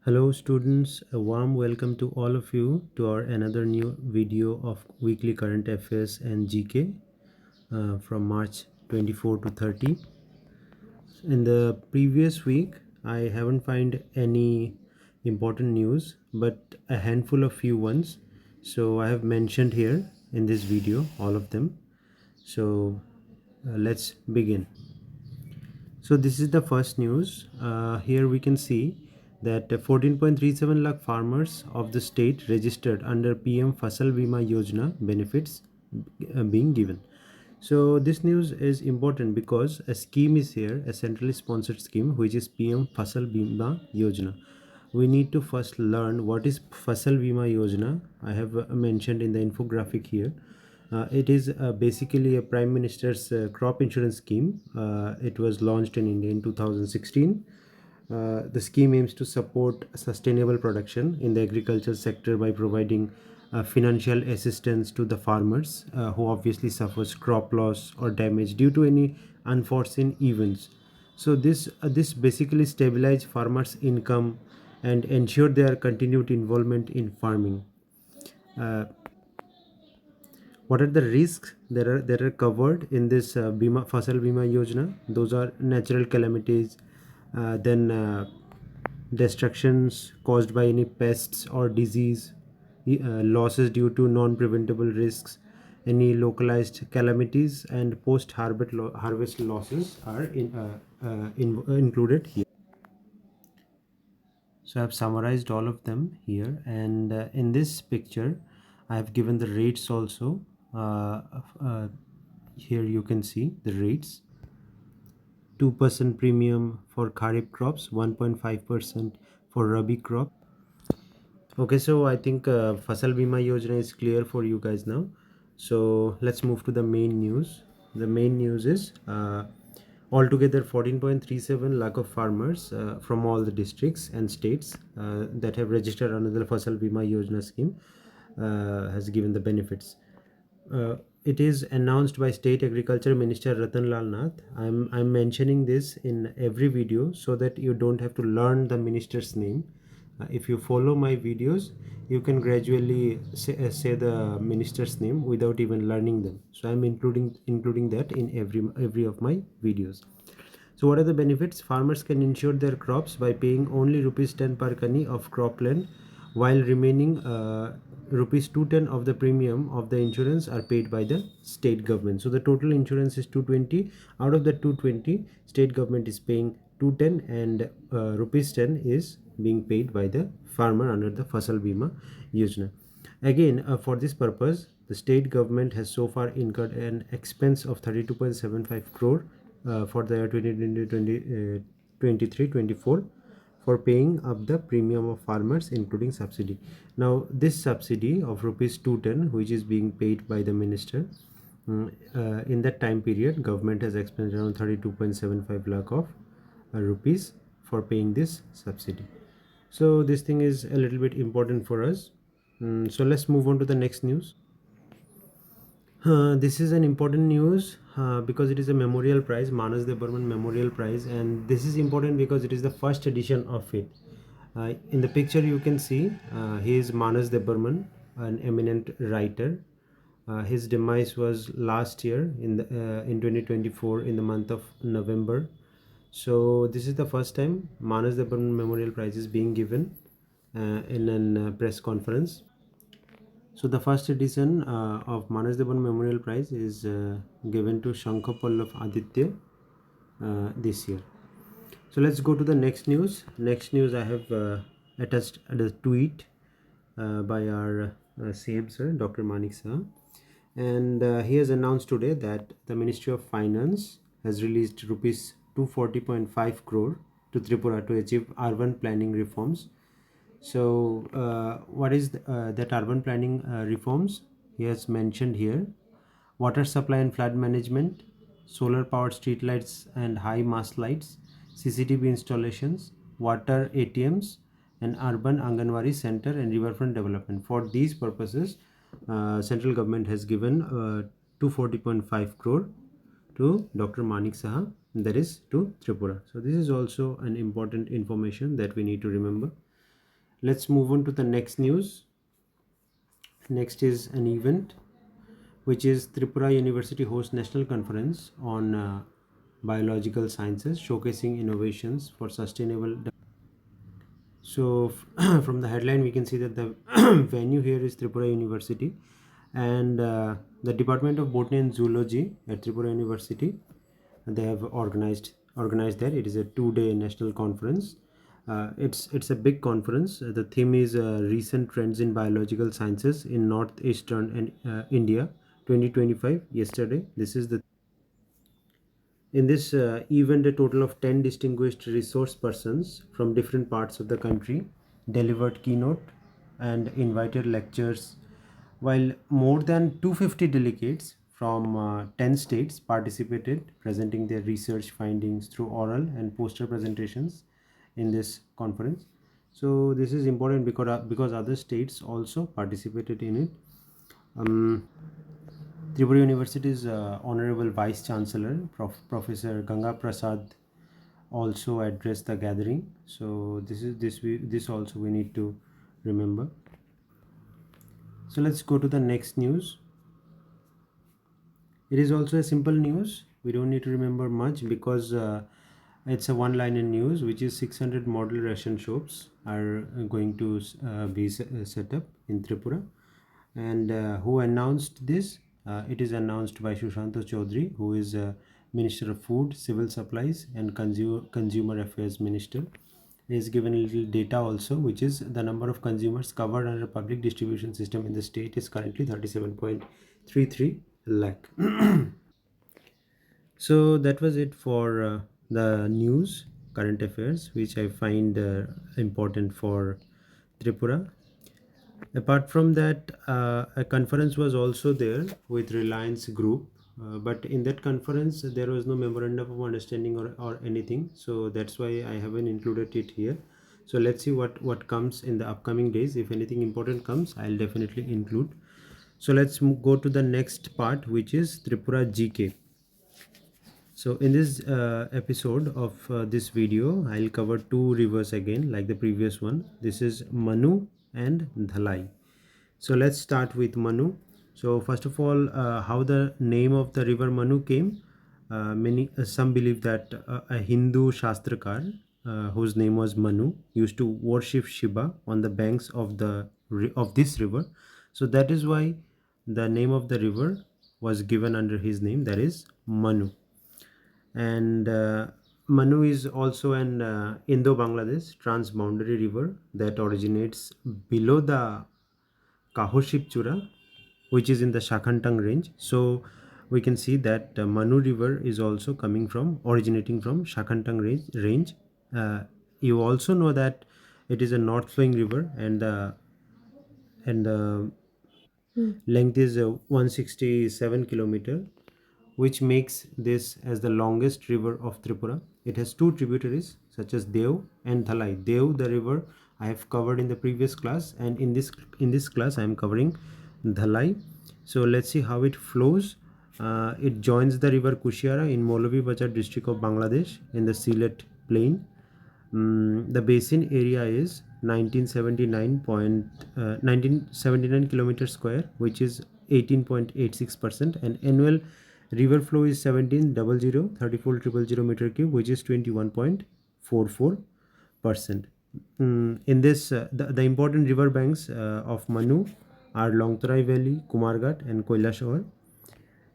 Hello students, a warm welcome to all of you to our another new video of weekly current affairs and GK from March 24 to 30. In the previous week, I haven't found any important news, but a handful of few ones. So I have mentioned here in this video all of them. So let's begin. So this is the first news. Here we can see that 14.37 lakh farmers of the state registered under PM Fasal Bima Yojana benefits being given. So this news is important because a scheme is here, a centrally sponsored scheme, which is PM Fasal Bima Yojana. We need to first learn what is Fasal Bima Yojana. I have mentioned in the infographic here. It is basically a Prime Minister's crop insurance scheme. It was launched in India in 2016. The scheme aims to support sustainable production in the agriculture sector by providing financial assistance to the farmers who obviously suffers crop loss or damage due to any unforeseen events. So this basically stabilize farmers' income and ensure their continued involvement in farming. Uh, what are the risks that are covered in this bima fasal bima yojana? Those are natural calamities, then destructions caused by any pests or disease, losses due to non-preventable risks, any localized calamities, and post harvest losses are included here. So I've summarized all of them here, and in this picture I have given the rates also. Here you can see the rates: 2% premium for kharif crops, 1.5% for rabi crop. Okay, so I think Fasal Bima Yojana is clear for you guys now. So let's move to the main news. The main news is altogether 14.37 lakh of farmers from all the districts and states that have registered under the Fasal Bima Yojana scheme has given the benefits. It is announced by State Agriculture Minister Ratan Lal Nath. I'm mentioning this in every video so that you don't have to learn the minister's name. If you follow my videos, you can gradually say the minister's name without even learning them. So I'm including that in every of my videos. So what are the benefits? Farmers can insure their crops by paying only rupees 10 per kani of cropland, while remaining rupees 210 of the premium of the insurance are paid by the state government. So the total insurance is 220. Out of the 220, state government is paying 210, and rupees 10 is being paid by the farmer under the Fasal Bima Yojana. Again, for this purpose, the state government has so far incurred an expense of 32.75 crore for the year 2023-24 for paying up the premium of farmers, including subsidy. Now this subsidy of rupees 210, which is being paid by the minister, in that time period government has expended around 32.75 lakh of rupees for paying this subsidy. So this thing is a little bit important for us. So let's move on to the next news. This is an important news because it is a memorial prize, Manas De Burman Memorial Prize, and this is important because it is the first edition of it. In the picture, you can see he is Manas De Burman, an eminent writer. His demise was last year in 2024 in the month of November. So this is the first time Manas De Burman Memorial Prize is being given in a press conference. So the first edition of Manas Devan Memorial Prize is given to Shankha Pallav Aditya this year. So let's go to the next news. Next news, I have attached a tweet by our CM sir, Dr. Manik sir, and he has announced today that the Ministry of Finance has released rupees 240.5 crore to Tripura to achieve urban planning reforms. So what is that urban planning reforms? He has mentioned here: water supply and flood management, solar powered street lights and high mast lights, CCTV installations, water ATMs, and urban Anganwadi center and riverfront development. For these purposes, central government has given 240.5 crore to Dr. Manik Saha, that is to Tripura. So this is also an important information that we need to remember. Let's move on to the next news. Next is an event which is Tripura University hosts national conference on biological sciences showcasing innovations for sustainable. So from the headline we can see that the venue here is Tripura University, and the Department of Botany and Zoology at Tripura University, they have organized that. It is a 2-day national conference. It's a big conference. The theme is recent trends in biological sciences in northeastern and India 2025. Yesterday, this is the in this event, a total of 10 distinguished resource persons from different parts of the country delivered keynote and invited lectures, while more than 250 delegates from 10 states participated, presenting their research findings through oral and poster presentations in this conference. So this is important because other states also participated in it. Tripura University's Honorable Vice Chancellor, Professor Ganga Prasad, also addressed the gathering. So this also we need to remember. So let's go to the next news. It is also a simple news. We don't need to remember much because it's a one-liner news, which is 600 model ration shops are going to be set up in Tripura. And who announced this? It is announced by Shushanto Chaudhary, who is Minister of Food, Civil Supplies and Consumer Affairs Minister. He is given a little data also, which is the number of consumers covered under public distribution system in the state is currently 37.33 lakh. So that was it for the news, current affairs, which I find important for Tripura. Apart from that, a conference was also there with Reliance Group, but in that conference there was no memorandum of understanding or anything. So that's why I haven't included it here. So let's see what comes in the upcoming days. If anything important comes, I'll definitely include. So let's go to the next part, which is Tripura GK. So in this episode of this video, I'll cover two rivers again, like the previous one. This is Manu and Dhalai. So let's start with Manu. So first of all, how the name of the river Manu came. Some believe that a Hindu Shastrakar, whose name was Manu, used to worship Shiva on the banks of this river. So that is why the name of the river was given under his name, that is Manu. And Manu is also an Indo-Bangladesh transboundary river that originates below the Kahoship Chura, which is in the Shakhantang range. So we can see that Manu river is also originating from Shakhantang range. You also know that it is a north flowing river, and the length is 167 kilometer, which makes this as the longest river of Tripura. It has two tributaries such as Dev and Dhalai. Dev, the river, I have covered in the previous class, and in this class I am covering Dhalai. So let's see how it flows. It joins the river Kushiara in Maulavi Bazar district of Bangladesh in the Sylhet plain. The basin area is 1979 kilometer square, which is 18.86%, and annual river flow is 17,034,000 meter cube, which is 21.44%. In this, the important river banks of Manu are Longtarai Valley, Kumarghat, and Koilashwar,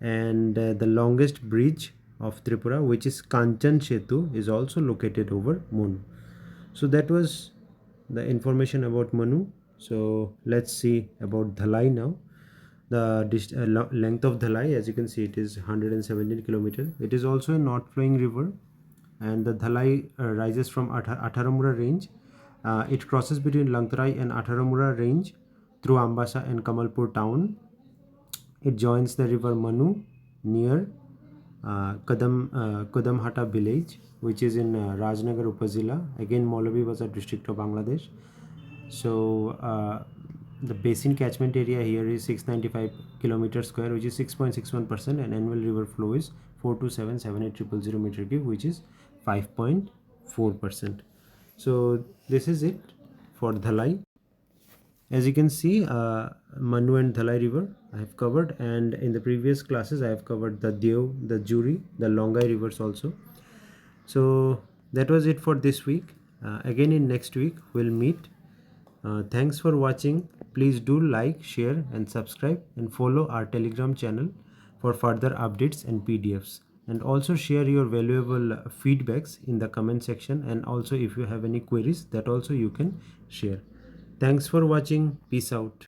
and the longest bridge of Tripura, which is Kanchan Setu, is also located over Manu. So that was the information about Manu. So let's see about Dhalai now. The length of Dhalai, as you can see, it is 117 kilometer. It is also a north flowing river, and the Dhalai rises from Atharamura range. It crosses between Langtarai and Atharamura range through Ambasa and Kamalpur town. It joins the river Manu near Kadamhata village, which is in Rajnagar Upazila, again Maulavi Bazar district of Bangladesh. So the basin catchment area here is 695 kilometers square, which is 6.61%, and annual river flow is 427,78,000 meter cube, which is 5.4%. So this is it for Dhalai. As you can see, Manu and Dhalai river I have covered, and in the previous classes I have covered the Deo, the Juri, the Longai rivers also. So that was it for this week. Again in next week we'll meet. Thanks for watching. Please do like, share and subscribe, and follow our Telegram channel for further updates and PDFs. And also share your valuable feedbacks in the comment section, and also if you have any queries, that also you can share. Thanks for watching. Peace out.